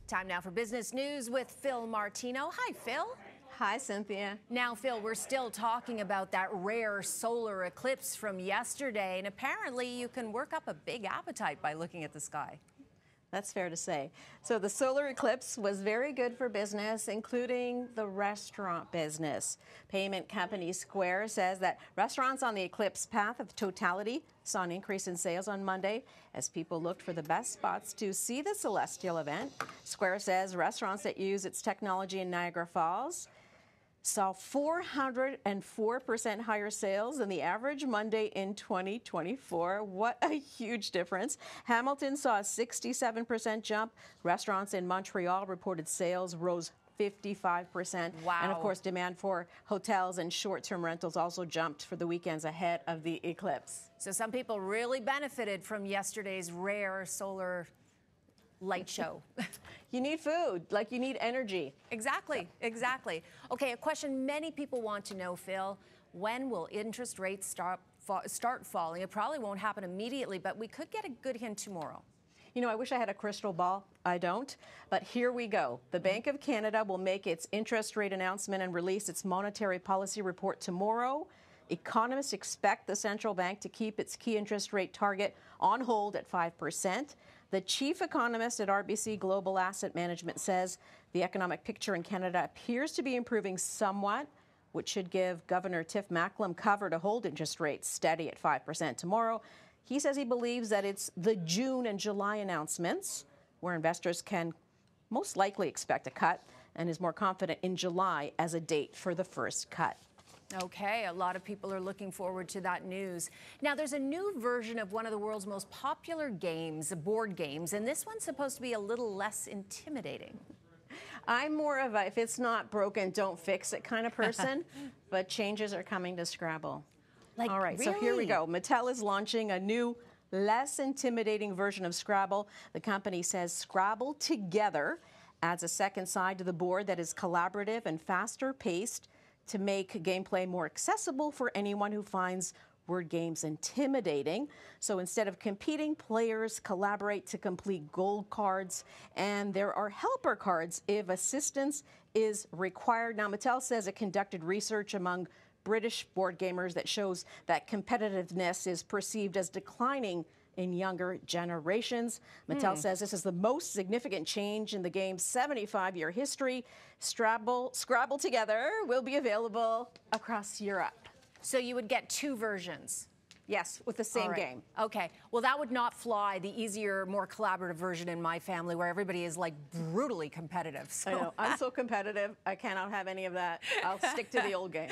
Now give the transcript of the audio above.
Time now for business news with Fil Martino. Hi, Phil. Hi, Cynthia. Now, Phil, we're still talking about that rare solar eclipse from yesterday, and apparently you can work up a big appetite by looking at the sky. That's fair to say. So the solar eclipse was very good for business, including the restaurant business. Payment company Square says that restaurants on the eclipse path of totality saw an increase in sales on Monday as people looked for the best spots to see the celestial event. Square says restaurants that use its technology in Niagara Falls saw 404% higher sales than the average Monday in 2024. What a huge difference. Hamilton saw a 67% jump. Restaurants in Montreal reported sales rose 55%. Wow. And of course, demand for hotels and short-term rentals also jumped for the weekends ahead of the eclipse. So some people really benefited from yesterday's rare solar light show. You need food, like you need energy. Exactly. Okay, a question many people want to know, Phil. When will interest rates start falling? It probably won't happen immediately, but we could get a good hint tomorrow. You know, I wish I had a crystal ball. I don't. But here we go. The Bank of Canada will make its interest rate announcement and release its monetary policy report tomorrow. Economists expect the central bank to keep its key interest rate target on hold at 5%. The chief economist at RBC Global Asset Management says the economic picture in Canada appears to be improving somewhat, which should give Governor Tiff Macklem cover to hold interest rates steady at 5% tomorrow. He says he believes that it's the June and July announcements where investors can most likely expect a cut and is more confident in July as a date for the first cut. Okay, a lot of people are looking forward to that news. Now, there's a new version of one of the world's most popular games, board games, and this one's supposed to be a little less intimidating. I'm more of a if it's not broken, don't fix it kind of person, but changes are coming to Scrabble. All right, really? So here we go. Mattel is launching a new, less intimidating version of Scrabble. The company says Scrabble Together adds a second side to the board that is collaborative and faster paced to make gameplay more accessible for anyone who finds word games intimidating. So instead of competing, players collaborate to complete gold cards, and there are helper cards if assistance is required. Now, Mattel says it conducted research among British board gamers that shows that competitiveness is perceived as declining in younger generations. Mattel says this is the most significant change in the game's 75-year history. Scrabble Together will be available across Europe. So you would get two versions? Yes, with the same game. Okay. Well, that would not fly, the easier, more collaborative version in my family where everybody is like brutally competitive. So. I know. I'm so competitive. I cannot have any of that. I'll stick to the old game.